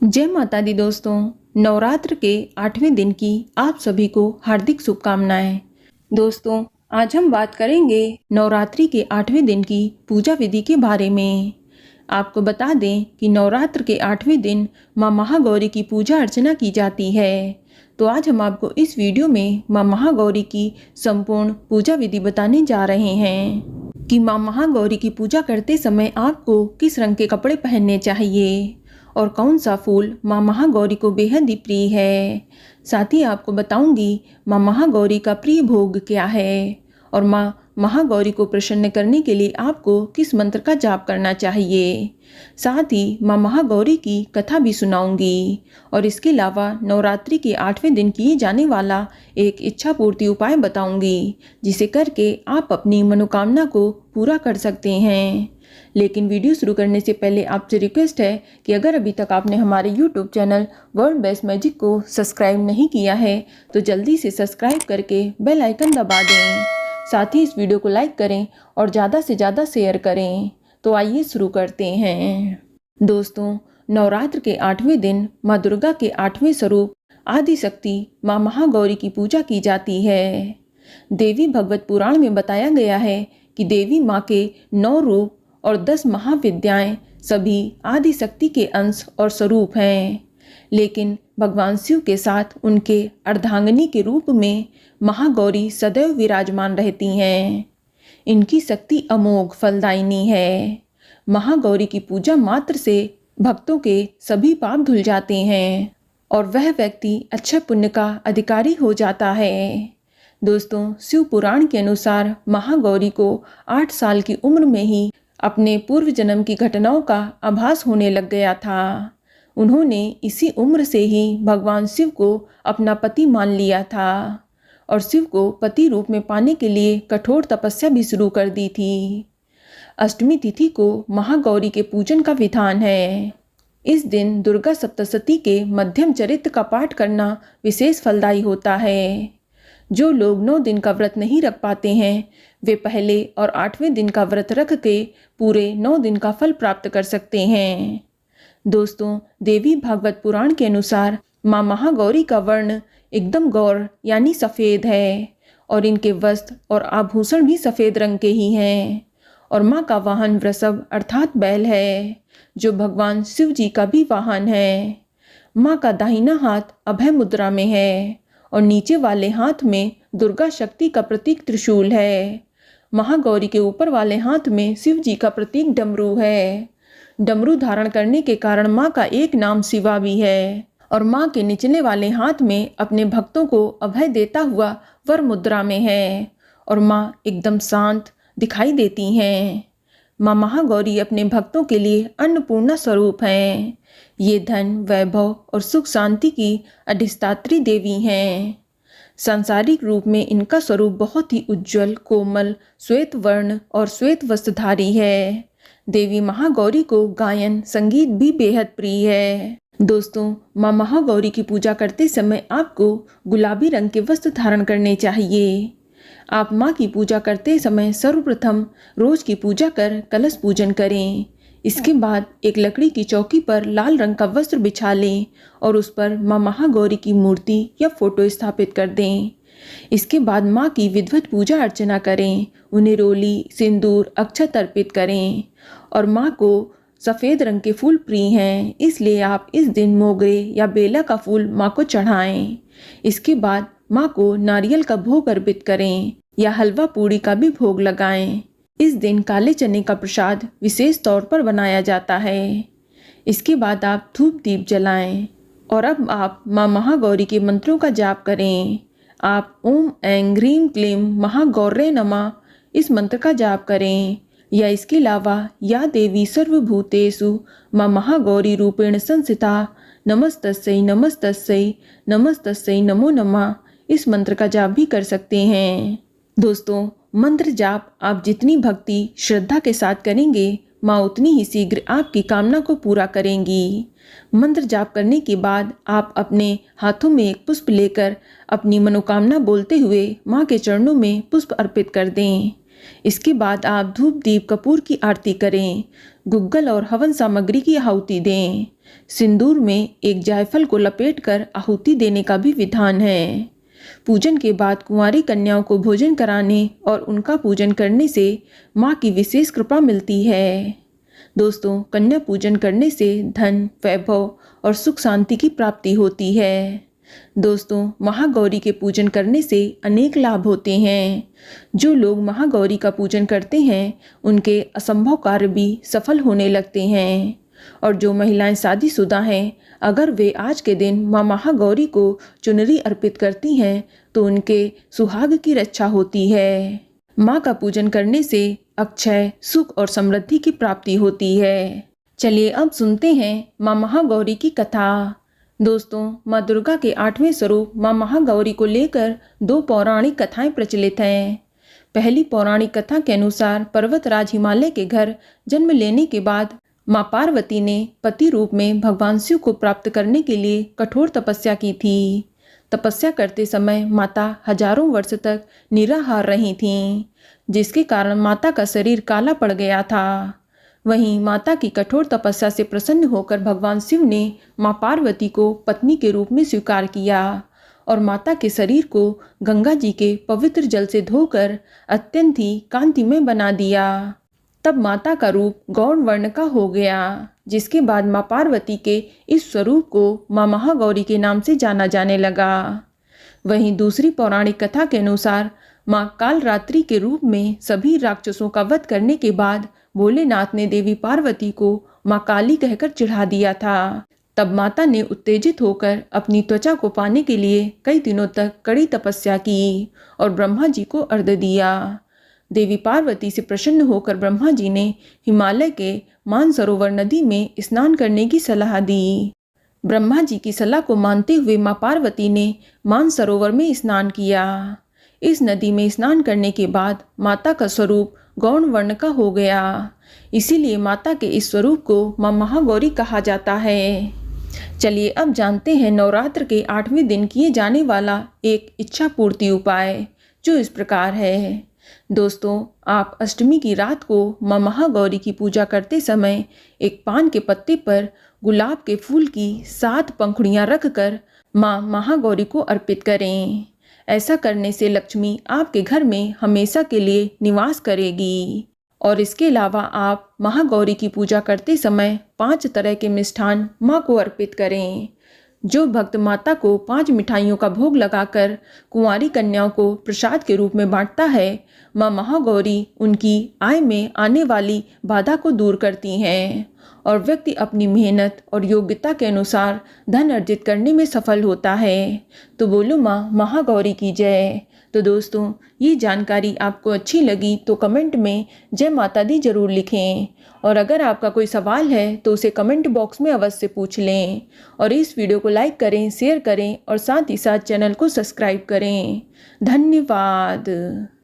जय माता दी दोस्तों। नवरात्र के 8वें दिन की आप सभी को हार्दिक शुभकामनाएं। दोस्तों, आज हम बात करेंगे नवरात्रि के 8वें दिन की पूजा विधि के बारे में। आपको बता दें कि नवरात्र के 8वें दिन माँ महागौरी की पूजा अर्चना की जाती है। तो आज हम आपको इस वीडियो में माँ महागौरी की संपूर्ण पूजा विधि बताने जा रहे हैं कि माँ महागौरी की पूजा करते समय आपको किस रंग के कपड़े पहनने चाहिए और कौन सा फूल माँ महागौरी को बेहद ही प्रिय है। साथ ही आपको बताऊंगी माँ महागौरी का प्रिय भोग क्या है और माँ महागौरी को प्रसन्न करने के लिए आपको किस मंत्र का जाप करना चाहिए। साथ ही माँ महागौरी की कथा भी सुनाऊंगी और इसके अलावा नवरात्रि के 8वें दिन किए जाने वाला एक इच्छा पूर्ति उपाय बताऊंगी, जिसे करके आप अपनी मनोकामना को पूरा कर सकते हैं। लेकिन वीडियो शुरू करने से पहले आपसे रिक्वेस्ट है कि अगर अभी तक आपने हमारे YouTube channel world best magic को सब्सक्राइब नहीं किया है तो जल्दी से सब्सक्राइब करके बेल आइकन दबा दें। साथ ही इस वीडियो को लाइक करें और ज़्यादा से ज़्यादा शेयर करें। तो आइए शुरू करते हैं। दोस्तों, नवरात्र के 8वें दिन माँ दुर्गा के 8वें स्वरूप आदिशक्ति माँ महागौरी की पूजा की जाती है। देवी भगवत पुराण में बताया गया है कि देवी माँ के 9 रूप और 10 महाविद्याएं सभी आदिशक्ति के अंश और स्वरूप हैं, लेकिन भगवान शिव के साथ उनके अर्धांगिनी के रूप में महागौरी सदैव विराजमान रहती हैं। इनकी शक्ति अमोघ फलदायिनी है। महागौरी की पूजा मात्र से भक्तों के सभी पाप धुल जाते हैं और वह व्यक्ति अच्छे पुण्य का अधिकारी हो जाता है। दोस्तों, शिव पुराण के अनुसार महागौरी को 8 साल की उम्र में ही अपने पूर्व जन्म की घटनाओं का आभास होने लग गया था। उन्होंने इसी उम्र से ही भगवान शिव को अपना पति मान लिया था और शिव को पति रूप में पाने के लिए कठोर तपस्या भी शुरू कर दी थी। अष्टमी तिथि को महागौरी के पूजन का विधान है। इस दिन दुर्गा सप्तशती के मध्यम चरित्र का पाठ करना विशेष फलदायी होता है। जो लोग 9 दिन का व्रत नहीं रख पाते हैं वे पहले और 8वें दिन का व्रत रख के पूरे 9 दिन का फल प्राप्त कर सकते हैं। दोस्तों, देवी भागवत पुराण के अनुसार माँ महागौरी का वर्ण एकदम गौर यानी सफ़ेद है और इनके वस्त्र और आभूषण भी सफ़ेद रंग के ही हैं और माँ का वाहन वृषभ अर्थात बैल है, जो भगवान शिव जी का भी वाहन है। माँ का दाहिना हाथ अभय मुद्रा में है और नीचे वाले हाथ में दुर्गा शक्ति का प्रतीक त्रिशूल है। महागौरी के ऊपर वाले हाथ में शिव जी का प्रतीक डमरू है। डमरू धारण करने के कारण माँ का एक नाम शिवा भी है और माँ के निचले वाले हाथ में अपने भक्तों को अभय देता हुआ वर मुद्रा में है और माँ एकदम शांत दिखाई देती हैं। माँ महागौरी अपने भक्तों के लिए अन्नपूर्णा स्वरूप हैं। ये धन, वैभव और सुख शांति की अधिष्ठात्री देवी हैं। सांसारिक रूप में इनका स्वरूप बहुत ही उज्जवल, कोमल, श्वेत वर्ण और श्वेत वस्त्रधारी है। देवी महागौरी को गायन संगीत भी बेहद प्रिय है। दोस्तों, माँ महागौरी की पूजा करते समय आपको गुलाबी रंग के वस्त्र धारण करने चाहिए। आप माँ की पूजा करते समय सर्वप्रथम रोज की पूजा कर कलश पूजन करें। इसके बाद एक लकड़ी की चौकी पर लाल रंग का वस्त्र बिछा लें और उस पर माँ महागौरी की मूर्ति या फोटो स्थापित कर दें। इसके बाद माँ की विधिवत पूजा अर्चना करें, उन्हें रोली, सिंदूर, अक्षत अर्पित करें और माँ को सफ़ेद रंग के फूल प्रिय हैं, इसलिए आप इस दिन मोगरे या बेला का फूल माँ को चढ़ाएं। इसके बाद माँ को नारियल का भोग अर्पित करें या हलवा पूड़ी का भी भोग लगाएं। इस दिन काले चने का प्रसाद विशेष तौर पर बनाया जाता है। इसके बाद आप धूप दीप जलाएं और अब आप माँ महागौरी के मंत्रों का जाप करें। आप ओम ऐं ह्रीं क्लीं महागौर्ये नमः इस मंत्र का जाप करें या इसके अलावा या देवी सर्वभूतेषु माँ महागौरी रूपेण संस्थिता नमस्तस्यै नमस्तस्यै नमस्तस्यै नमो नमः इस मंत्र का जाप भी कर सकते हैं। दोस्तों, मंत्र जाप आप जितनी भक्ति श्रद्धा के साथ करेंगे माँ उतनी ही शीघ्र आपकी कामना को पूरा करेंगी। मंत्र जाप करने के बाद आप अपने हाथों में एक पुष्प लेकर अपनी मनोकामना बोलते हुए माँ के चरणों में पुष्प अर्पित कर दें। इसके बाद आप धूप दीप कपूर की आरती करें, गुग्गल और हवन सामग्री की आहुति दें। सिंदूर में एक जायफल को लपेटकर आहुति देने का भी विधान है। पूजन के बाद कुंवारी कन्याओं को भोजन कराने और उनका पूजन करने से माँ की विशेष कृपा मिलती है। दोस्तों, कन्या पूजन करने से धन, वैभव और सुख शांति की प्राप्ति होती है। दोस्तों, महागौरी के पूजन करने से अनेक लाभ होते हैं। जो लोग महागौरी का पूजन करते हैं उनके असंभव कार्य भी सफल होने लगते हैं। और जो महिलाएं शादीशुदा हैं, अगर वे आज के दिन माँ महागौरी को चुनरी अर्पित करती हैं तो उनके सुहाग की रक्षा होती है। माँ का पूजन करने से अक्षय, सुख और समृद्धि की प्राप्ति होती है। चलिए अब सुनते हैं माँ महागौरी की कथा। दोस्तों, माँ दुर्गा के 8वें स्वरूप माँ महागौरी को लेकर 2 पौराणिक कथाएं प्रचलित हैं। पहली पौराणिक कथा के अनुसार पर्वतराज हिमालय के घर जन्म लेने के बाद माँ पार्वती ने पति रूप में भगवान शिव को प्राप्त करने के लिए कठोर तपस्या की थी। तपस्या करते समय माता हजारों वर्ष तक निराहार रही थीं, जिसके कारण माता का शरीर काला पड़ गया था। वहीं माता की कठोर तपस्या से प्रसन्न होकर भगवान शिव ने माँ पार्वती को पत्नी के रूप में स्वीकार किया और माता के शरीर को गंगा जी के पवित्र जल से धोकर अत्यंत ही कांतिमय बना दिया। तब माता का रूप गौर वर्ण का हो गया, जिसके बाद माँ पार्वती के इस स्वरूप को माँ महागौरी के नाम से जाना जाने लगा। वहीं दूसरी पौराणिक कथा के अनुसार माँ कालरात्रि के रूप में सभी राक्षसों का वध करने के बाद भोलेनाथ ने देवी पार्वती को माँ काली कहकर चिढ़ा दिया था। तब माता ने उत्तेजित होकर अपनी त्वचा को पाने के लिए कई दिनों तक कड़ी तपस्या की और ब्रह्मा जी को अर्घ्य दिया। देवी पार्वती से प्रसन्न होकर ब्रह्मा जी ने हिमालय के मानसरोवर नदी में स्नान करने की सलाह दी। ब्रह्मा जी की सलाह को मानते हुए माँ पार्वती ने मानसरोवर में स्नान किया। इस नदी में स्नान करने के बाद माता का स्वरूप गौण वर्ण का हो गया। इसीलिए माता के इस स्वरूप को माँ महागौरी कहा जाता है। चलिए अब जानते हैं नवरात्र के 8वें दिन किए जाने वाला एक इच्छा पूर्ति उपाय, जो इस प्रकार है। दोस्तों, आप अष्टमी की रात को माँ महागौरी की पूजा करते समय एक पान के पत्ते पर गुलाब के फूल की 7 पंखुड़ियाँ रखकर माँ महागौरी को अर्पित करें। ऐसा करने से लक्ष्मी आपके घर में हमेशा के लिए निवास करेगी। और इसके अलावा आप महागौरी की पूजा करते समय 5 तरह के मिष्ठान माँ को अर्पित करें। जो भक्त माता को 5 मिठाइयों का भोग लगाकर कुंवारी कन्याओं को प्रसाद के रूप में बांटता है, माँ महागौरी उनकी आय में आने वाली बाधा को दूर करती हैं और व्यक्ति अपनी मेहनत और योग्यता के अनुसार धन अर्जित करने में सफल होता है। तो बोलो माँ महागौरी की जय। तो दोस्तों, ये जानकारी आपको अच्छी लगी तो कमेंट में जय माता दी जरूर लिखें और अगर आपका कोई सवाल है तो उसे कमेंट बॉक्स में अवश्य पूछ लें और इस वीडियो को लाइक करें, शेयर करें और साथ ही साथ चैनल को सब्सक्राइब करें। धन्यवाद।